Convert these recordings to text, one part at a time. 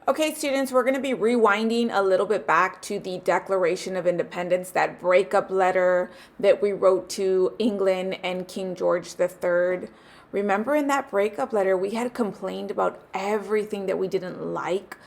Okay, students, we're going to be rewinding a little bit back to the Declaration of Independence, that breakup letter that we wrote to England and King George III. Remember, in that breakup letter, we had complained about everything that we didn't like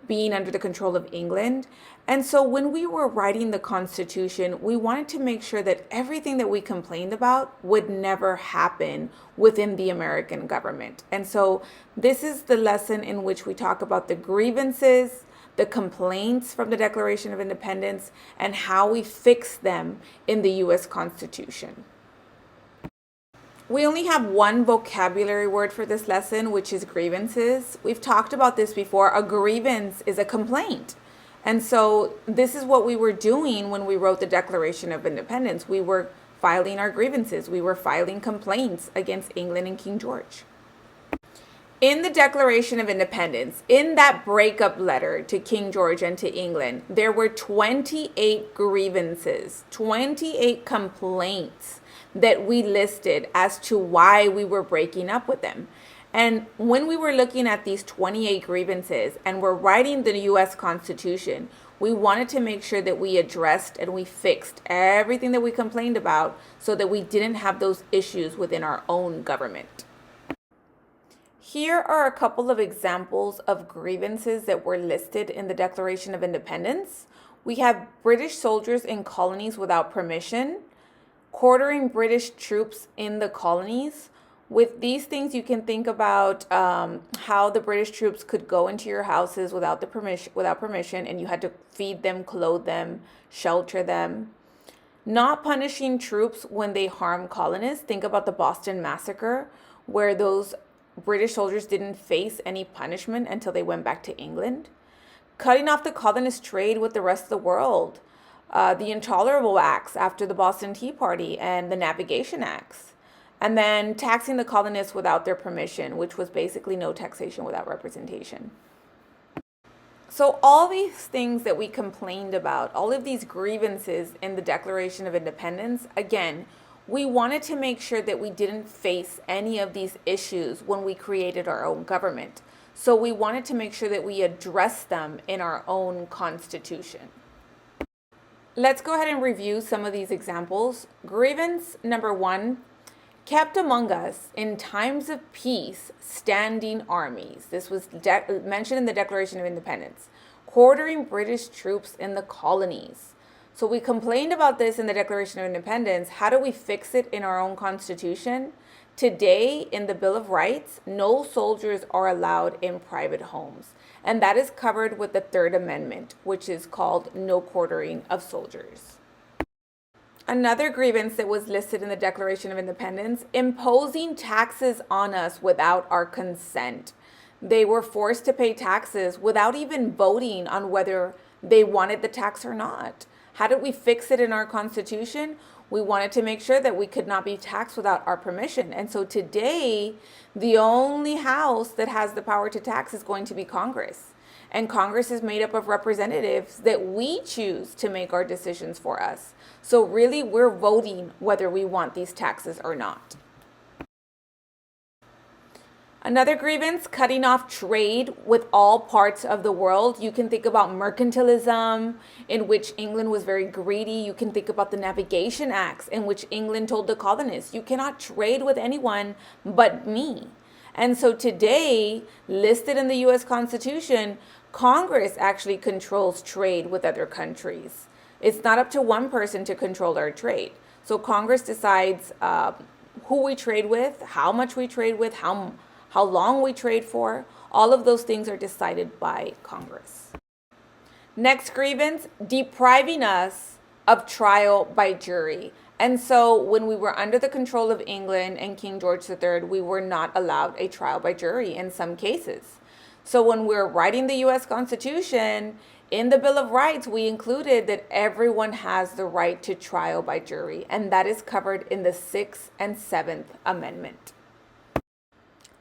being under the control of England. And so when we were writing the Constitution, we wanted to make sure that everything that we complained about would never happen within the American government. And so this is the lesson in which we talk about the grievances, the complaints from the Declaration of Independence, and how we fix them in the US Constitution. We only have one vocabulary word for this lesson, which is grievances. We've talked about this before. A grievance is a complaint. And so this is what we were doing when we wrote the Declaration of Independence. We were filing our grievances. We were filing complaints against England and King George. In the Declaration of Independence, in that breakup letter to King George and to England, there were 28 grievances, 28 complaints that we listed as to why we were breaking up with them. And when we were looking at these 28 grievances and we're writing the US Constitution, we wanted to make sure that we addressed and we fixed everything that we complained about so that we didn't have those issues within our own government. Here are a couple of examples of grievances that were listed in the Declaration of Independence. We have British soldiers in colonies without permission, quartering British troops in the colonies. With these things, you can think about how the British troops could go into your houses without permission, and you had to feed them, clothe them, shelter them. Not punishing troops when they harm colonists. Think about the Boston Massacre, where those British soldiers didn't face any punishment until they went back to England. Cutting off the colonist trade with the rest of the world. The Intolerable Acts after the Boston Tea Party and the Navigation Acts. And then taxing the colonists without their permission, which was basically no taxation without representation. So all these things that we complained about, all of these grievances in the Declaration of Independence, again, we wanted to make sure that we didn't face any of these issues when we created our own government. So we wanted to make sure that we addressed them in our own Constitution. Let's go ahead and review some of these examples. Grievance number 1, kept among us in times of peace standing armies. This was mentioned in the Declaration of Independence. Quartering British troops in the colonies. So we complained about this in the Declaration of Independence. How do we fix it in our own Constitution? Today, in the Bill of Rights, no soldiers are allowed in private homes. And that is covered with the Third Amendment, which is called no quartering of soldiers. Another grievance that was listed in the Declaration of Independence, imposing taxes on us without our consent. They were forced to pay taxes without even voting on whether they wanted the tax or not. How did we fix it in our Constitution? We wanted to make sure that we could not be taxed without our permission. And so today, the only house that has the power to tax is going to be Congress. And Congress is made up of representatives that we choose to make our decisions for us. So really, we're voting whether we want these taxes or not. Another grievance, cutting off trade with all parts of the world. You can think about mercantilism, in which England was very greedy. You can think about the Navigation Acts, in which England told the colonists, you cannot trade with anyone but me. And so today, listed in the US Constitution, Congress actually controls trade with other countries. It's not up to one person to control our trade. So Congress decides who we trade with, how much we trade with, how long we trade for. All of those things are decided by Congress. Next grievance, depriving us of trial by jury. And so when we were under the control of England and King George III, we were not allowed a trial by jury in some cases. So when we're writing the US Constitution, in the Bill of Rights, we included that everyone has the right to trial by jury, and that is covered in the 6th and 7th Amendment.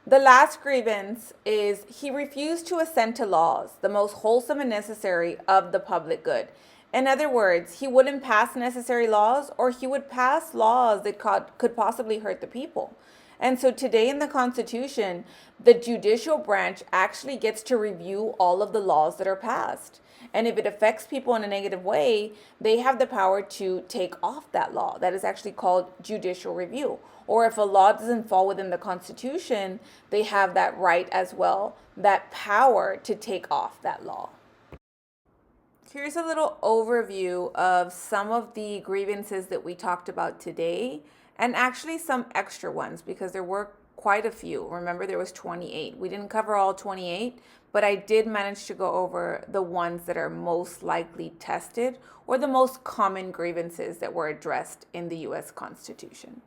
The last grievance is he refused to assent to laws, the most wholesome and necessary of the public good. In other words, he wouldn't pass necessary laws, or he would pass laws that could possibly hurt the people. And so today in the Constitution, the judicial branch actually gets to review all of the laws that are passed. And if it affects people in a negative way, they have the power to take off that law. That is actually called judicial review. Or if a law doesn't fall within the Constitution, they have that right as well, that power to take off that law. Here's a little overview of some of the grievances that we talked about today, and actually some extra ones because there were quite a few. Remember, there was 28. We didn't cover all 28, but I did manage to go over the ones that are most likely tested or the most common grievances that were addressed in the US Constitution.